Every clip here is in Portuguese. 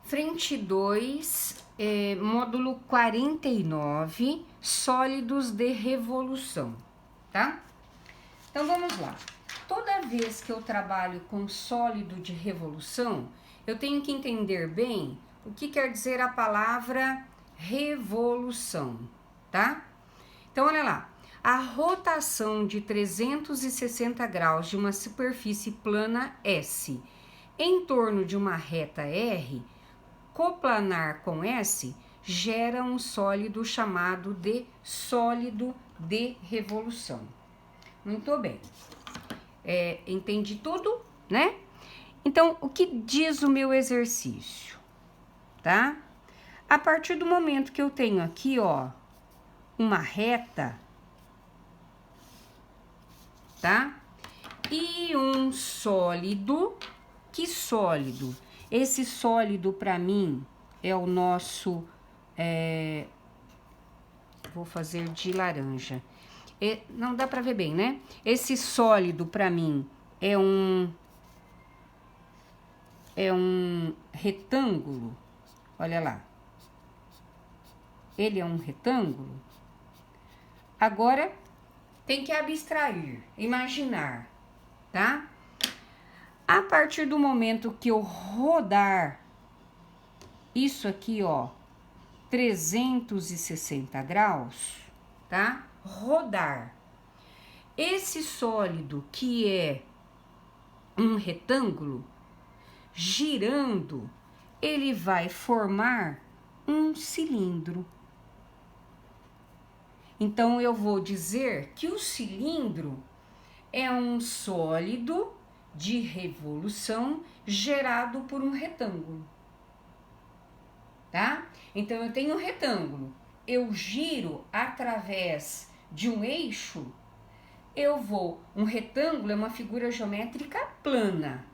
Frente 2, módulo 49, sólidos de revolução, tá? Então, vamos lá. Toda vez que eu trabalho com sólido de revolução, eu tenho que entender bem o que quer dizer a palavra revolução, tá? Então, olha lá. A rotação de 360 graus de uma superfície plana S em torno de uma reta R, coplanar com S, gera um sólido chamado de sólido de revolução. Muito bem. Entendi tudo, né? Então, o que diz o meu exercício, tá? A partir do momento que eu tenho aqui, ó, uma reta, tá? E um sólido, que sólido? Esse sólido, para mim, é o nosso... vou fazer de laranja. Não dá para ver bem, né? Esse sólido, para mim, é um retângulo. Olha lá. Ele é um retângulo. Agora, tem que abstrair, imaginar, tá? A partir do momento que eu rodar isso aqui, ó, 360 graus, tá? Rodar. Esse sólido que é um retângulo, girando, ele vai formar um cilindro. Então, eu vou dizer que o cilindro é um sólido de revolução gerado por um retângulo, tá? Então, eu tenho um retângulo, eu giro através de um eixo, um retângulo é uma figura geométrica plana,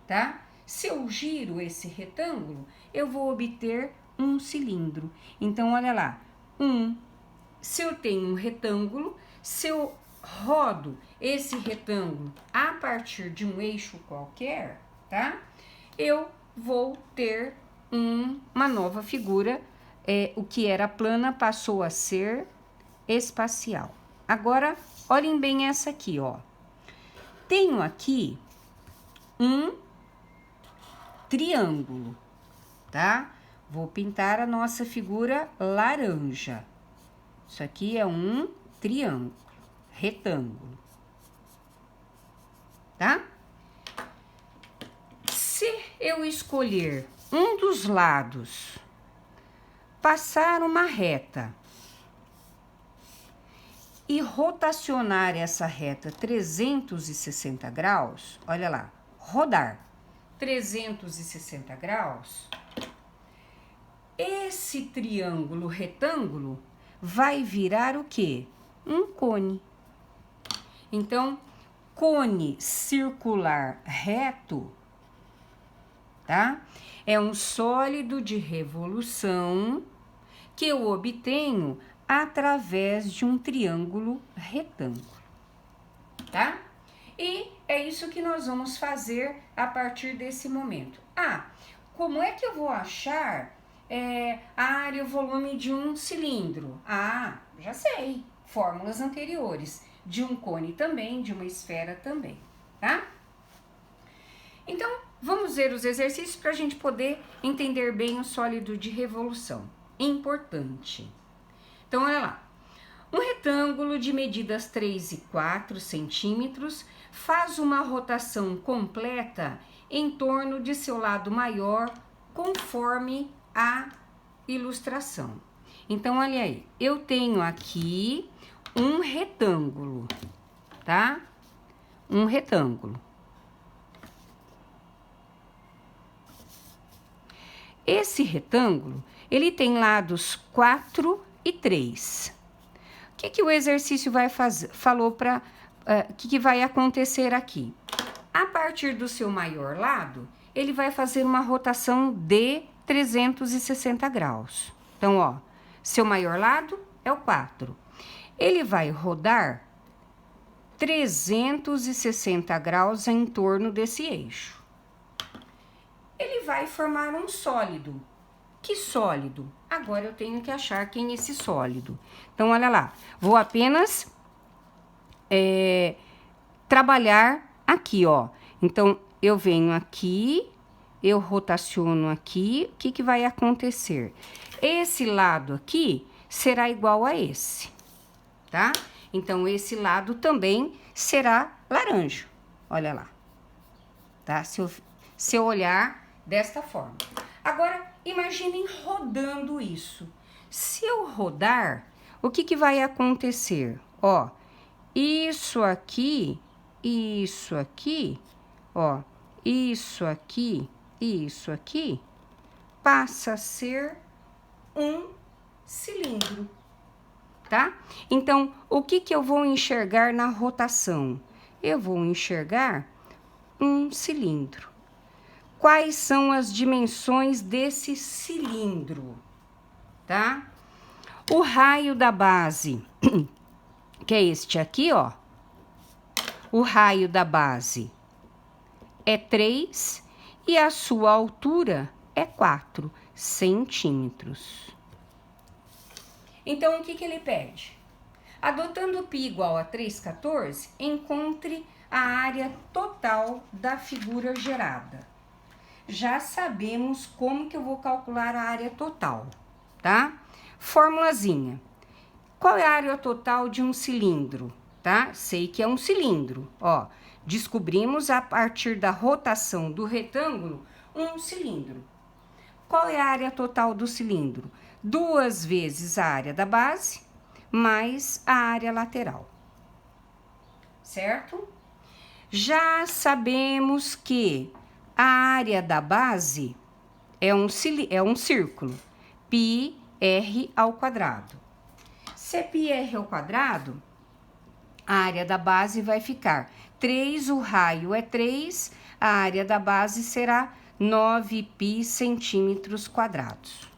tá? Se eu giro esse retângulo, eu vou obter um cilindro. Então, olha lá, se eu tenho um retângulo, se eu rodo esse retângulo a partir de um eixo qualquer, tá? Eu vou ter uma nova figura, o que era plana passou a ser espacial. Agora, olhem bem essa aqui, ó. Tenho aqui um triângulo, tá? Vou pintar a nossa figura laranja. Isso aqui é um triângulo, retângulo, tá? Se eu escolher um dos lados, passar uma reta e rotacionar essa reta 360 graus, olha lá, rodar 360 graus, esse triângulo retângulo vai virar o quê? Um cone. Então, cone circular reto, tá? É um sólido de revolução que eu obtenho através de um triângulo retângulo, tá? E é isso que nós vamos fazer a partir desse momento. Como é que eu vou achar a área e o volume de um cilindro? Já sei, fórmulas anteriores, de um cone também, de uma esfera também, tá? Então, vamos ver os exercícios para a gente poder entender bem o sólido de revolução. Importante. Então, olha lá. Um retângulo de medidas 3 e 4 centímetros faz uma rotação completa em torno de seu lado maior, conforme a ilustração. Então, olha aí, eu tenho aqui um retângulo, tá? Um retângulo. Esse retângulo, ele tem lados 4 e 3. O que o exercício vai fazer? Falou para o que vai acontecer aqui? A partir do seu maior lado, ele vai fazer uma rotação de 360 graus. Então, ó, seu maior lado é o 4. Ele vai rodar 360 graus em torno desse eixo. ele vai formar um sólido. Que sólido? Agora eu tenho que achar quem é esse sólido. Então, olha lá, vou apenas trabalhar aqui, ó. Então, eu venho aqui, eu rotaciono aqui, o que que vai acontecer? Esse lado aqui será igual a esse, tá? Então, esse lado também será laranja, olha lá, tá? Se eu olhar desta forma. Agora, imaginem rodando isso. Se eu rodar, o que que vai acontecer? Ó, isso aqui, ó, isso aqui, passa a ser um cilindro, tá? Então, o que que eu vou enxergar na rotação? Eu vou enxergar um cilindro. Quais são as dimensões desse cilindro, tá? O raio da base, que é este aqui, ó. O raio da base é 3 e a sua altura é 4 centímetros. Então, o que que ele pede? Adotando π igual a 3,14, encontre a área total da figura gerada. Já sabemos como que eu vou calcular a área total, tá? Formulazinha. Qual é a área total de um cilindro, tá? Sei que é um cilindro, ó. Descobrimos a partir da rotação do retângulo um cilindro. Qual é a área total do cilindro? 2 vezes a área da base mais a área lateral, certo? Já sabemos que a área da base é um círculo, πr ao quadrado. Se é πr ao quadrado, a área da base vai ficar 3, o raio é 3, a área da base será 9π centímetros quadrados.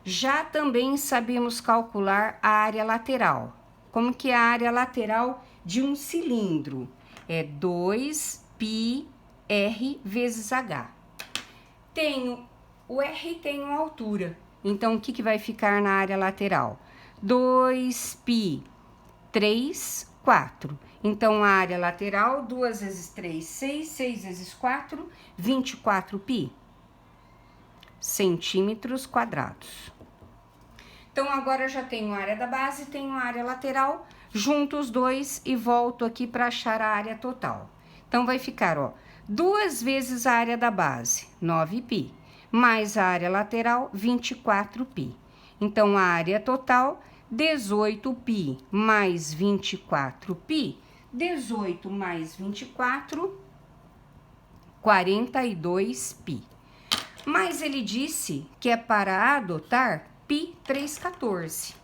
Já também sabemos calcular a área lateral. Como que é a área lateral de um cilindro? É 2πr vezes h. O R tem uma altura. Então, o que que vai ficar na área lateral? 2π, 3, 4. Então, a área lateral, 2 vezes 3, 6, 6 vezes 4, 24π centímetros quadrados. Então, agora eu já tenho a área da base, tenho a área lateral, junto os dois e volto aqui para achar a área total. Então, vai ficar, ó, 2 vezes a área da base, 9π, mais a área lateral, 24π. Então, a área total, 18π mais 24π, 18 mais 24, 42π. Mas ele disse que é para adotar π 3,14.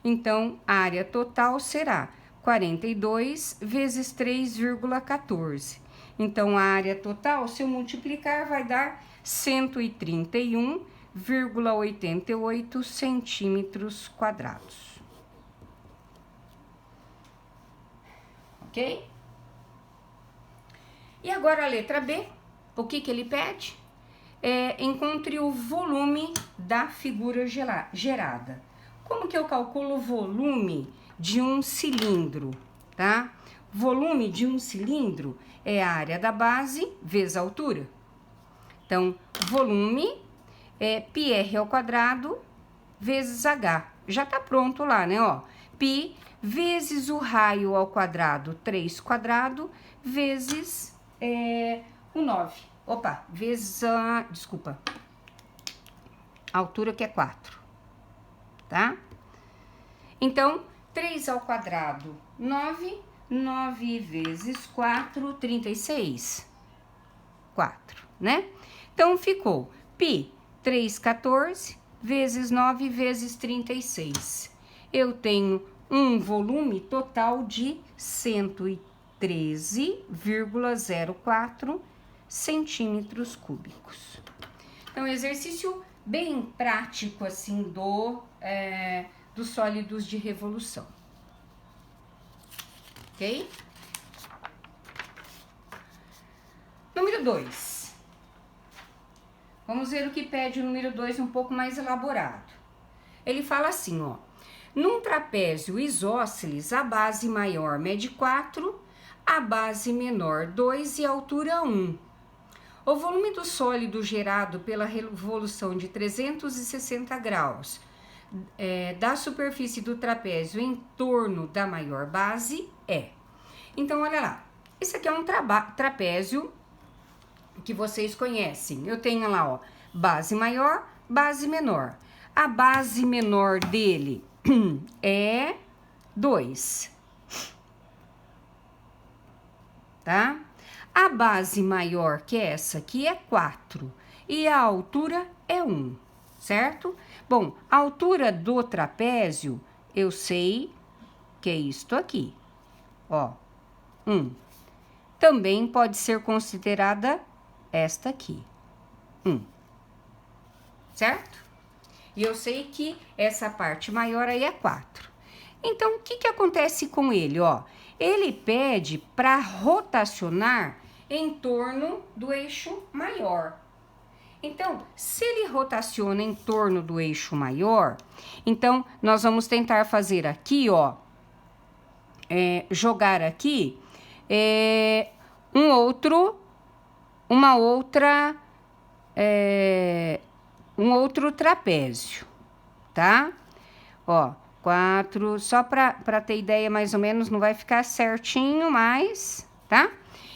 Então, a área total será 42 vezes 3,14. Então, a área total, se eu multiplicar, vai dar 131,88 centímetros quadrados. Ok? E agora a letra B, o que que ele pede? Encontre o volume da figura gerada. Como que eu calculo o volume de um cilindro, tá? Volume de um cilindro é a área da base vezes a altura. Então, volume é πr ao quadrado vezes h. Já tá pronto lá, né, ó? Π vezes o raio ao quadrado, 3 quadrado, vezes o 9. Opa, vezes a... desculpa. A altura que é 4, tá? Então, 3 ao quadrado, 9. 9 vezes 4, 36. 4, né? Então, ficou π 3,14 vezes 9 vezes 36. Eu tenho um volume total de 113,04 centímetros cúbicos. Então, exercício bem prático, assim, dos sólidos de revolução. Ok? Número 2. Vamos ver o que pede o número 2 um pouco mais elaborado. Ele fala assim, ó. Num trapézio isósceles, a base maior mede 4, a base menor 2 e a altura 1. O volume do sólido gerado pela revolução de 360 graus da superfície do trapézio em torno da maior base é. Então, olha lá. Isso aqui é um trapézio que vocês conhecem. Eu tenho lá, ó, base maior, base menor. A base menor dele é 2, tá? A base maior que essa aqui é 4 e a altura é 1, certo? Bom, a altura do trapézio eu sei que é isto aqui, ó, 1. Também pode ser considerada esta aqui, 1, certo? E eu sei que essa parte maior aí é 4. Então, o que acontece com ele, ó? Ele pede para rotacionar em torno do eixo maior. Então, se ele rotaciona em torno do eixo maior, então, nós vamos tentar fazer aqui, ó, jogar aqui um outro trapézio, tá? Ó, 4, só para ter ideia mais ou menos, não vai ficar certinho, mas, tá?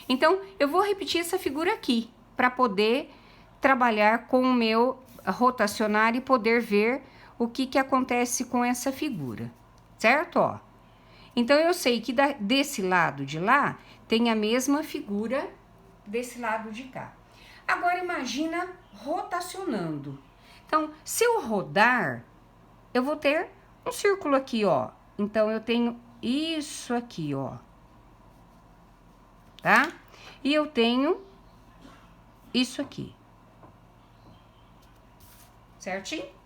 Então, eu vou repetir essa figura aqui, para poder trabalhar com o meu rotacionar e poder ver o que acontece com essa figura, certo? Ó. Então, eu sei que desse lado de lá, tem a mesma figura desse lado de cá. Agora, imagina rotacionando. Então, se eu rodar, eu vou ter um círculo aqui, ó. Então, eu tenho isso aqui, ó. Tá? E eu tenho isso aqui. Certinho?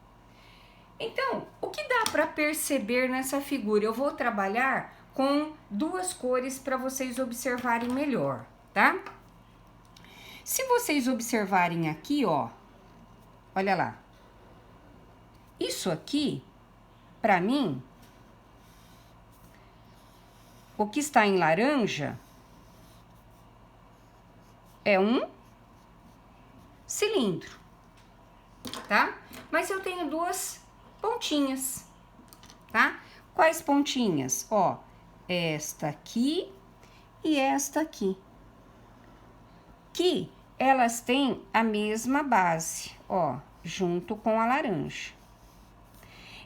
Então, o que dá para perceber nessa figura? Eu vou trabalhar com duas cores para vocês observarem melhor, tá? Se vocês observarem aqui, ó, olha lá. Isso aqui, para mim, o que está em laranja é um cilindro, tá? Mas eu tenho duas pontinhas, tá? Quais pontinhas? Ó, esta aqui e esta aqui. Que elas têm a mesma base, ó, junto com a laranja.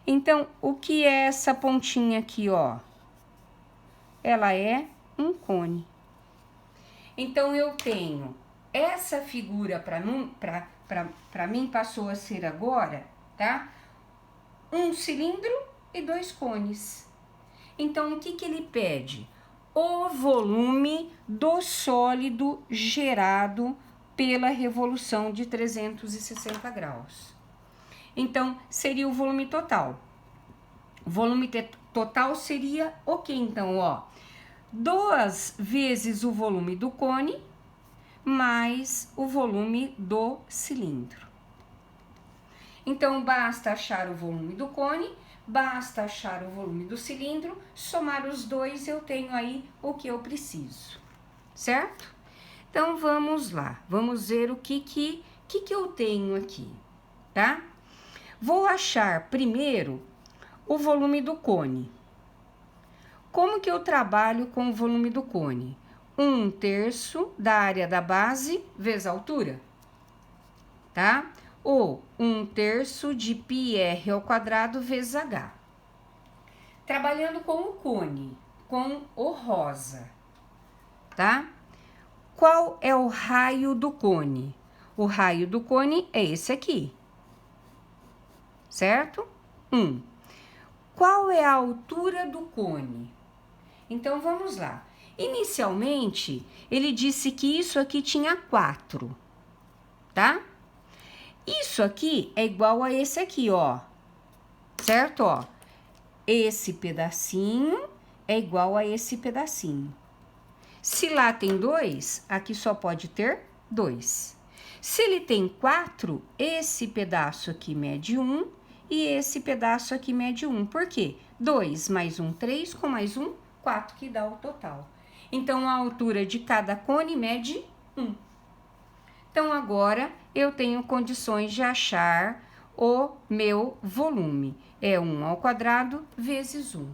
Então, o que é essa pontinha aqui, ó? Ela é um cone. Então, eu tenho essa figura para mim passou a ser agora, tá? Um cilindro e dois cones. Então, o que ele pede? O volume do sólido gerado pela revolução de 360 graus. Então, seria o volume total. O volume total seria o que, então, ó? 2 vezes o volume do cone, mais o volume do cilindro. Então, basta achar o volume do cone, basta achar o volume do cilindro, somar os dois, eu tenho aí o que eu preciso, certo? Então, vamos lá, vamos ver o que eu tenho aqui, tá? Vou achar primeiro o volume do cone. Como que eu trabalho com o volume do cone? 1/3 da área da base vezes a altura, tá? Ou 1/3 de πr ao quadrado vezes h. Trabalhando com o cone, com o rosa, tá? Qual é o raio do cone? O raio do cone é esse aqui, certo? 1. Qual é a altura do cone? Então, vamos lá. Inicialmente, ele disse que isso aqui tinha 4, tá? Isso aqui é igual a esse aqui, ó. Certo, ó? Esse pedacinho é igual a esse pedacinho. Se lá tem 2, aqui só pode ter 2. Se ele tem 4, esse pedaço aqui mede 1 e esse pedaço aqui mede 1. Por quê? 2 mais 1, 3, com mais 1, 4, que dá o total. Então, a altura de cada cone mede 1. Então, agora, eu tenho condições de achar o meu volume. É 1 ao quadrado vezes 1.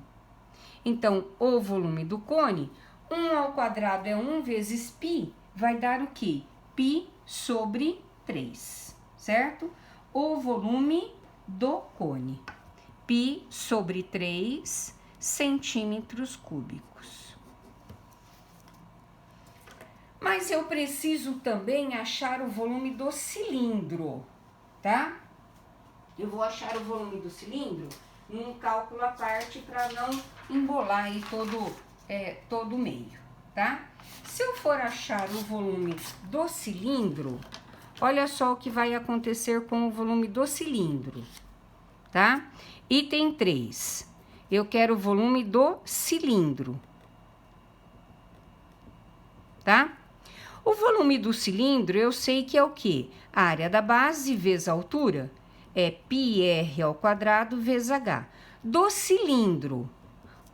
Então, o volume do cone, 1 ao quadrado é 1 vezes π, vai dar o quê? Π sobre 3, certo? O volume do cone, π sobre 3 centímetros cúbicos. Mas eu preciso também achar o volume do cilindro, tá? Eu vou achar o volume do cilindro num cálculo à parte para não embolar aí todo o meio, tá? Se eu for achar o volume do cilindro, olha só o que vai acontecer com o volume do cilindro, tá? Item 3, eu quero o volume do cilindro, tá? O volume do cilindro eu sei que é o quê? A área da base vezes a altura é πr ao quadrado vezes h. Do cilindro,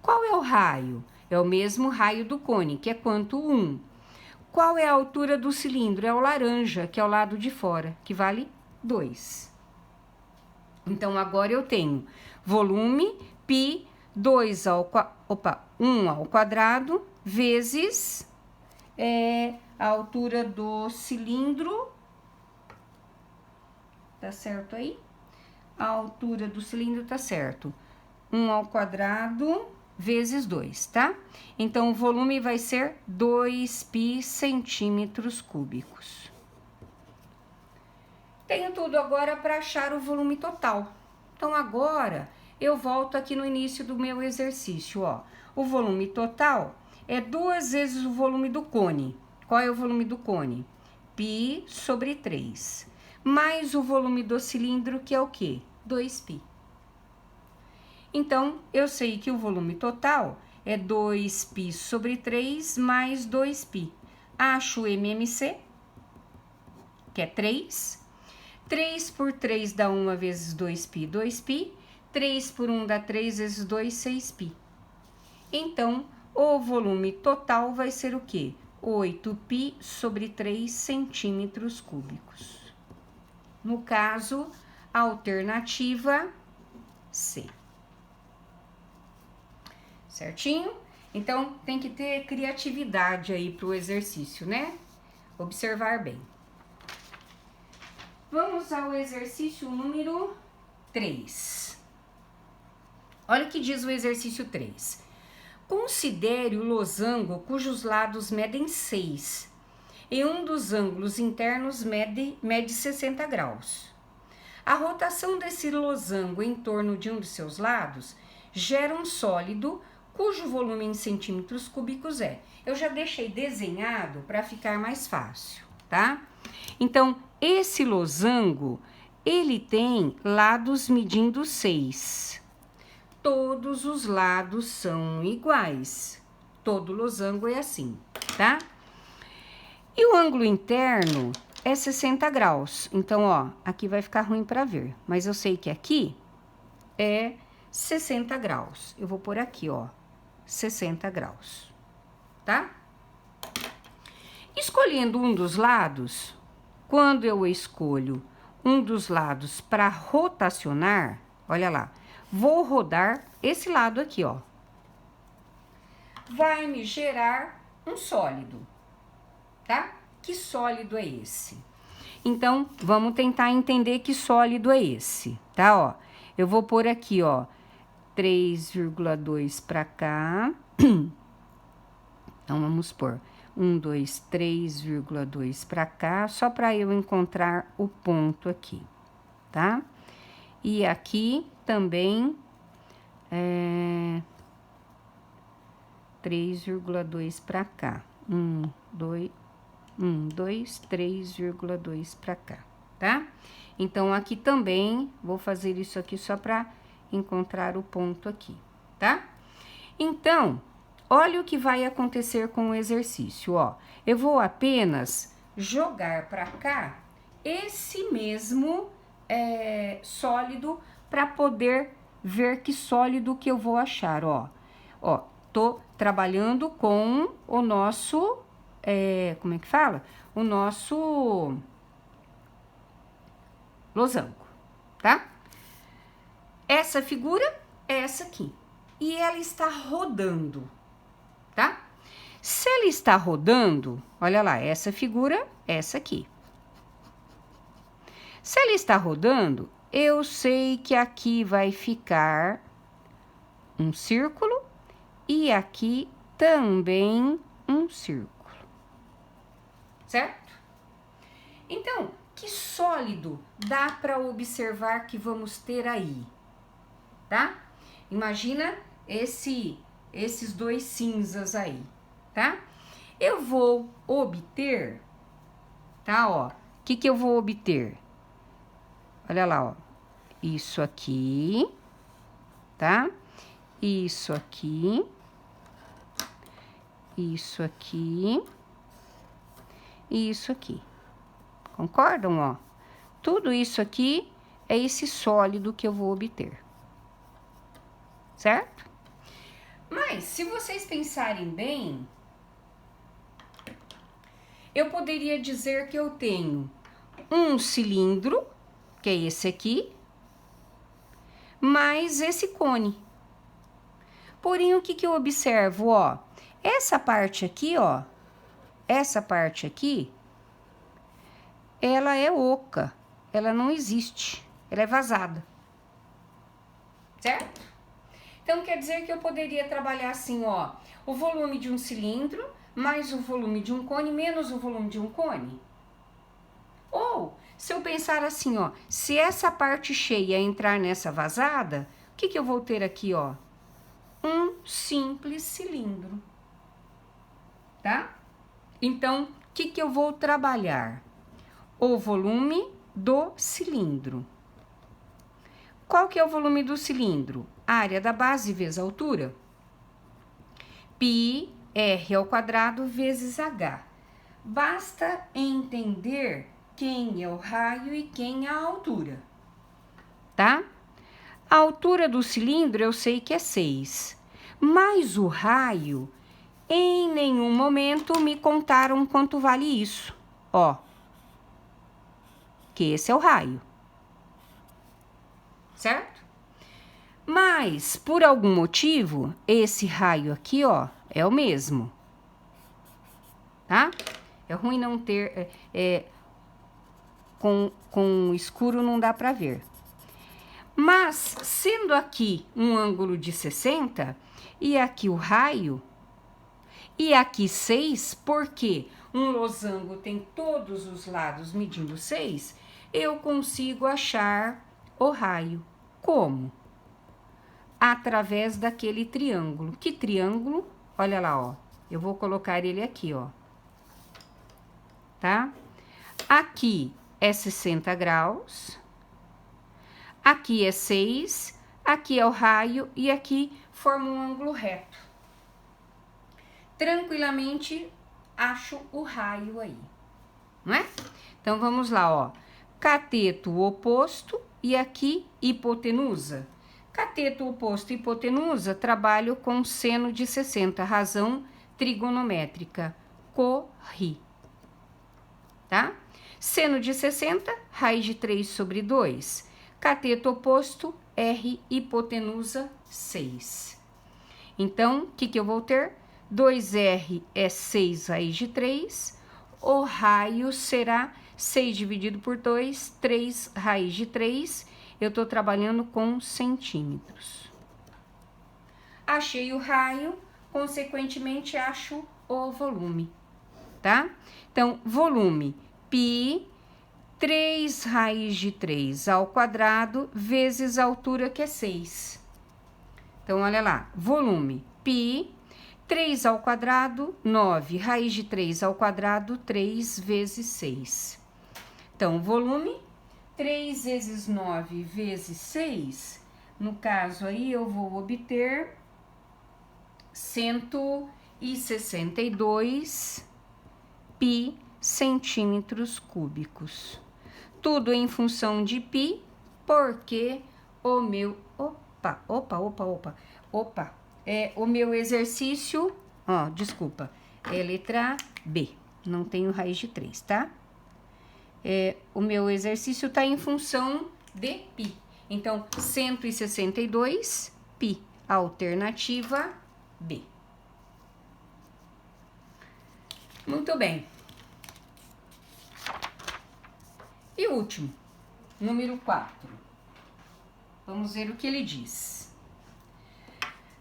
qual é o raio? É o mesmo raio do cone, que é quanto? 1. Qual é a altura do cilindro? É o laranja, que é o lado de fora, que vale 2. Então, agora eu tenho volume π 1 ao quadrado vezes a altura do cilindro, tá certo aí? A altura do cilindro tá certo. 1 ao quadrado vezes 2, tá? Então, o volume vai ser 2π centímetros cúbicos. Tenho tudo agora para achar o volume total. Então, agora, eu volto aqui no início do meu exercício, ó. O volume total é 2 vezes o volume do cone. Qual é o volume do cone? π sobre 3. Mais o volume do cilindro, que é o quê? 2π. Então, eu sei que o volume total é 2π sobre 3 mais 2π. Acho o MMC, que é 3. 3 por 3 dá 1 vezes 2π, 2π. 3 por 1 dá 3 vezes 2, 6π. Então, o volume total vai ser o quê? 8π sobre 3 centímetros cúbicos. No caso, a alternativa C. Certinho? Então, tem que ter criatividade aí para o exercício, né? Observar bem. Vamos ao exercício número 3. Olha o que diz o exercício 3. Considere o losango cujos lados medem 6 e um dos ângulos internos mede 60 graus. A rotação desse losango em torno de um dos seus lados gera um sólido cujo volume em centímetros cúbicos é. Eu já deixei desenhado para ficar mais fácil, tá? Então, esse losango, ele tem lados medindo 6. Todos os lados são iguais. Todo losango é assim, tá? E o ângulo interno é 60 graus. Então, ó, aqui vai ficar ruim para ver. Mas eu sei que aqui é 60 graus. Eu vou pôr aqui, ó, 60 graus, tá? Escolhendo um dos lados, quando eu escolho um dos lados para rotacionar, olha lá, vou rodar esse lado aqui, ó. Vai me gerar um sólido, tá? Que sólido é esse? Então, vamos tentar entender que sólido é esse, tá? Ó, eu vou pôr aqui, ó, 3,2 para cá. Então, vamos pôr 1, 2, 3,2 para cá, só para eu encontrar o ponto aqui, tá? E aqui também 3,2 para cá. 1, 2, 3,2 para cá, tá? Então, aqui também, vou fazer isso aqui só para encontrar o ponto aqui, tá? Então, olha o que vai acontecer com o exercício, ó. Eu vou apenas jogar para cá esse mesmo sólido para poder ver que sólido que eu vou achar, ó. Ó, tô trabalhando com o nosso, como é que fala? O nosso losango, tá? Essa figura é essa aqui. E ela está rodando, tá? Se ela está rodando, olha lá, essa figura, essa aqui. Se ela está rodando, eu sei que aqui vai ficar um círculo e aqui também um círculo. Certo? Então, que sólido dá para observar que vamos ter aí? Tá? Imagina esses dois cinzas aí, tá? Eu vou obter, tá, ó. O que eu vou obter? Olha lá, ó. Isso aqui, tá? Isso aqui. Isso aqui. E isso aqui. Concordam, ó? Tudo isso aqui é esse sólido que eu vou obter. Certo? Mas, se vocês pensarem bem, eu poderia dizer que eu tenho um cilindro, que é esse aqui, mais esse cone. Porém, o que eu observo, ó? Essa parte aqui, ó, essa parte aqui, ela é oca, ela não existe, ela é vazada. Certo? Então, quer dizer que eu poderia trabalhar assim, ó, o volume de um cilindro, mais o volume de um cone, menos o volume de um cone. Ou, se eu pensar assim, ó, se essa parte cheia entrar nessa vazada, o que eu vou ter aqui, ó? Um simples cilindro. Tá? Então, o que eu vou trabalhar? O volume do cilindro. Qual que é o volume do cilindro? Área da base vezes a altura. Π r ao quadrado vezes h. Basta entender quem é o raio e quem é a altura. Tá? A altura do cilindro eu sei que é 6. Mas o raio, em nenhum momento me contaram quanto vale isso. Ó. Que esse é o raio. Certo? Mas, por algum motivo, esse raio aqui, ó, é o mesmo. Tá? É ruim não ter... com escuro não dá pra ver. Mas, sendo aqui um ângulo de 60, e aqui o raio, e aqui 6, porque um losango tem todos os lados medindo 6, eu consigo achar o raio. Como? Através daquele triângulo. Que triângulo? Olha lá, ó. Eu vou colocar ele aqui, ó. Tá? Aqui é 60 graus. Aqui é 6. Aqui é o raio. E aqui forma um ângulo reto. Tranquilamente acho o raio aí. Não é? Então, vamos lá, ó. Cateto oposto e aqui hipotenusa. Cateto oposto e hipotenusa, trabalho com seno de 60, razão trigonométrica. Corri. Tá? Seno de 60, raiz de 3 sobre 2. Cateto oposto, R, hipotenusa, 6. Então, o que eu vou ter? 2R é 6 raiz de 3. O raio será 6 dividido por 2, 3 raiz de 3. Eu tô trabalhando com centímetros. Achei o raio, consequentemente acho o volume, tá? Então, volume, π, 3 raiz de 3 ao quadrado, vezes a altura, que é 6. Então, olha lá, volume, π, 3 ao quadrado, 9, raiz de 3 ao quadrado, 3 vezes 6. Então, volume, 3 vezes 9 vezes 6, no caso aí eu vou obter 162 π centímetros cúbicos. tudo em função de π, porque o meu... o meu exercício... Ó, desculpa. É letra B. Não tenho raiz de 3, tá? O meu exercício tá em função de π. Então, 162 π. Alternativa B. Muito bem. E o último, número 4. Vamos ver o que ele diz.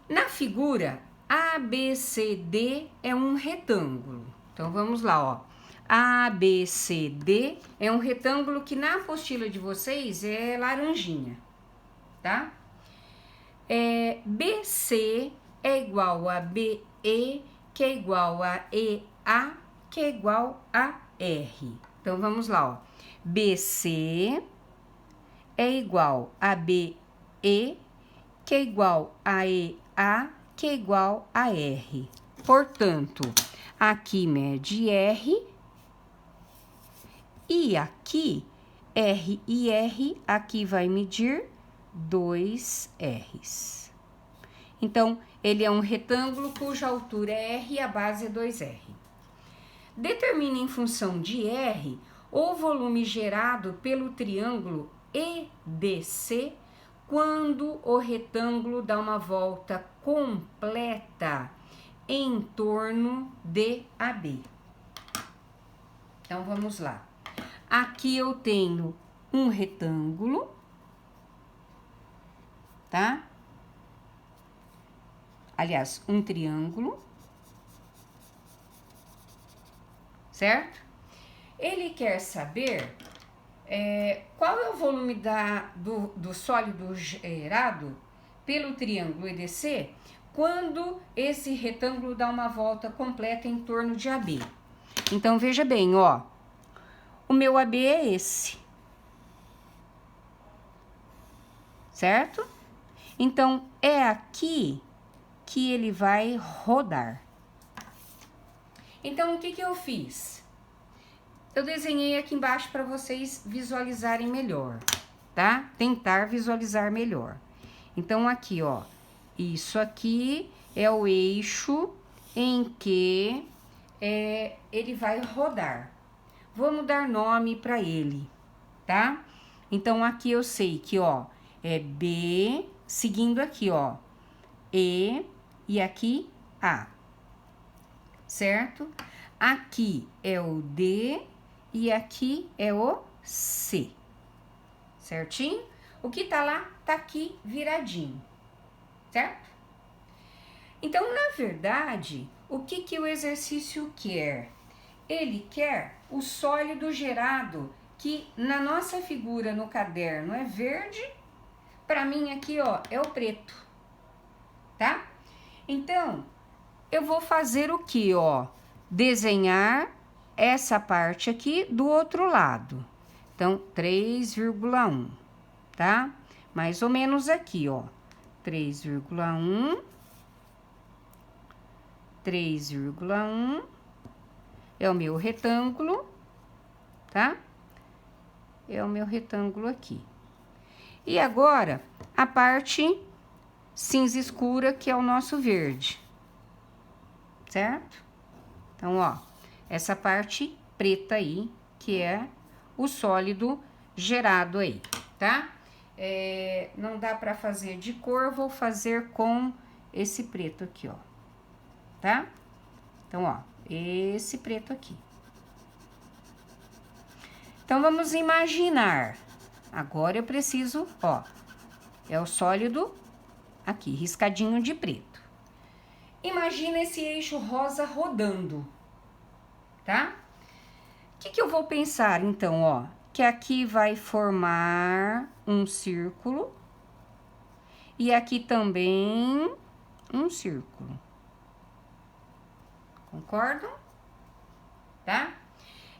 Na figura, ABCD é um retângulo. Então, vamos lá, ó. ABCD é um retângulo que na apostila de vocês é laranjinha, tá? BC é igual a BE, que é igual a EA, que é igual a R. Então, vamos lá, ó. BC é igual a BE, que é igual a EA, que é igual a R. Portanto, aqui mede R e aqui R e R, aqui vai medir 2 R's. Então, ele é um retângulo cuja altura é R e a base é 2R. Determine em função de R o volume gerado pelo triângulo EDC quando o retângulo dá uma volta completa em torno de AB. Então, vamos lá. Aqui eu tenho um retângulo, tá? Aliás, um triângulo, certo? Ele quer saber qual é o volume do sólido gerado pelo triângulo EDC quando esse retângulo dá uma volta completa em torno de AB. Então, veja bem, ó, o meu AB é esse, certo? Então, é aqui que ele vai rodar. Então, o que eu fiz? Eu desenhei aqui embaixo para vocês visualizarem melhor, tá? Tentar visualizar melhor. Então, aqui, ó, isso aqui é o eixo em que ele vai rodar. Vamos dar nome para ele, tá? Então, aqui eu sei que, ó, é B, seguindo aqui, ó, e aqui A, certo? Aqui é o D e aqui é o C, certinho? O que tá lá, tá aqui viradinho, certo? Então, na verdade, o que o exercício quer? Ele quer o sólido gerado, que na nossa figura no caderno é verde, para mim aqui, ó, é o preto, tá? Então, eu vou fazer o que, ó? Desenhar essa parte aqui do outro lado. Então, 3,1, tá? Mais ou menos aqui, ó. 3,1, 3,1 é o meu retângulo, tá? É o meu retângulo aqui. E agora, a parte cinza escura, que é o nosso verde, certo? Então, ó, essa parte preta aí, que é o sólido gerado aí, tá? Não dá pra fazer de cor, vou fazer com esse preto aqui, ó, tá? Então, ó, esse preto aqui. Então, vamos imaginar. Agora eu preciso, ó, é o sólido aqui, riscadinho de preto. Imagina esse eixo rosa rodando, tá? O que eu vou pensar, então, ó? Que aqui vai formar um círculo e aqui também um círculo. Concordam? Tá?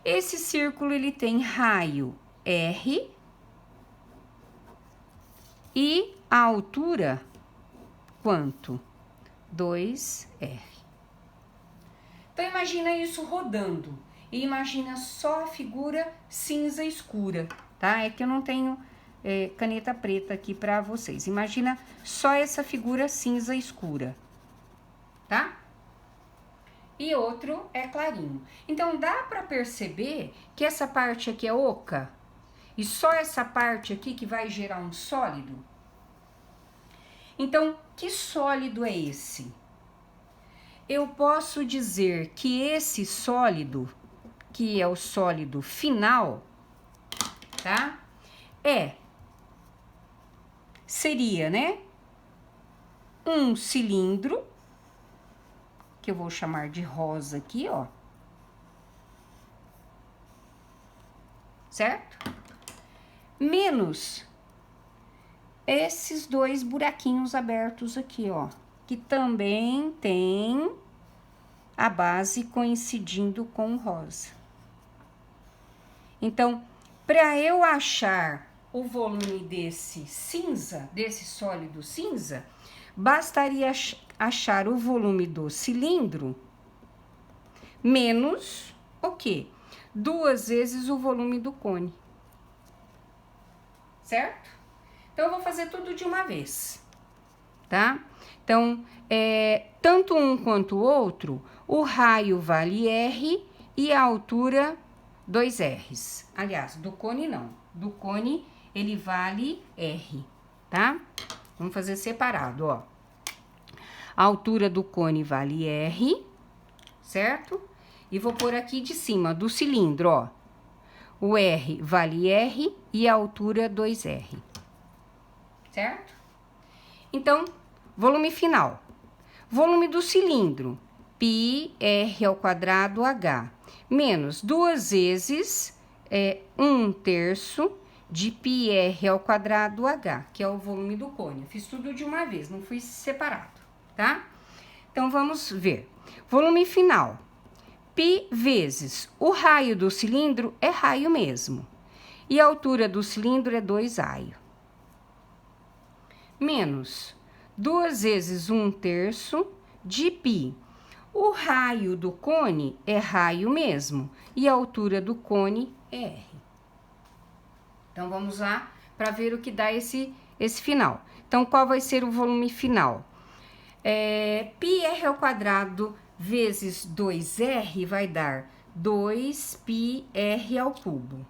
Esse círculo, ele tem raio R e a altura, quanto? 2R. Então, imagina isso rodando. E imagina só a figura cinza escura, tá? É que eu não tenho caneta preta aqui pra vocês. Imagina só essa figura cinza escura, tá? E outro é clarinho. Então, dá pra perceber que essa parte aqui é oca e só essa parte aqui que vai gerar um sólido? Então, que sólido é esse? Eu posso dizer que esse sólido, que é o sólido final, tá? Seria, né? Um cilindro, que eu vou chamar de rosa aqui, ó. Certo? Menos esses dois buraquinhos abertos aqui, ó. Que também tem a base coincidindo com o rosa. Então, para eu achar o volume desse cinza, desse sólido cinza, bastaria achar o volume do cilindro menos o quê? 2 vezes o volume do cone. Certo? Então, eu vou fazer tudo de uma vez, tá? Então, tanto um quanto o outro, o raio vale R e a altura 2 R's. Aliás, do cone não. Do cone, ele vale R, tá? Vamos fazer separado, ó. A altura do cone vale R, certo? E vou pôr aqui de cima do cilindro, ó. O R vale R e a altura 2R. Certo? Então, volume final. Volume do cilindro, πr² menos 2 vezes 1/3 de πr²H, que é o volume do cone. Eu fiz tudo de uma vez, não fui separado, tá? Então, vamos ver. Volume final. Π vezes o raio do cilindro é raio mesmo. E a altura do cilindro é 2 raio. Menos 2 vezes 1/3 de π. O raio do cone é raio mesmo. E a altura do cone é R. Então, vamos lá para ver o que dá esse final. Então, qual vai ser o volume final? πr² vezes 2R vai dar 2πr²,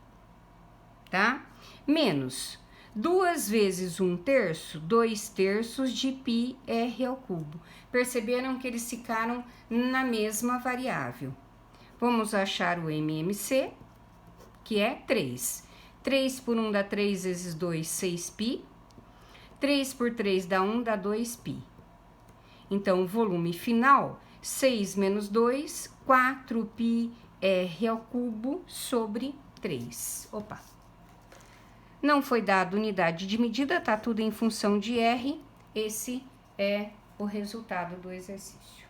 tá? Menos 2 vezes 1/3, 2/3 de πr². Perceberam que eles ficaram na mesma variável. Vamos achar o MMC, que é 3. 3 por 1 dá 3 vezes 2, 6π. 3 por 3 dá 1, dá 2π. Então, o volume final, 6 menos 2, 4πr³ sobre 3. Opa! Não foi dado unidade de medida, tá tudo em função de R. Esse é o resultado do exercício.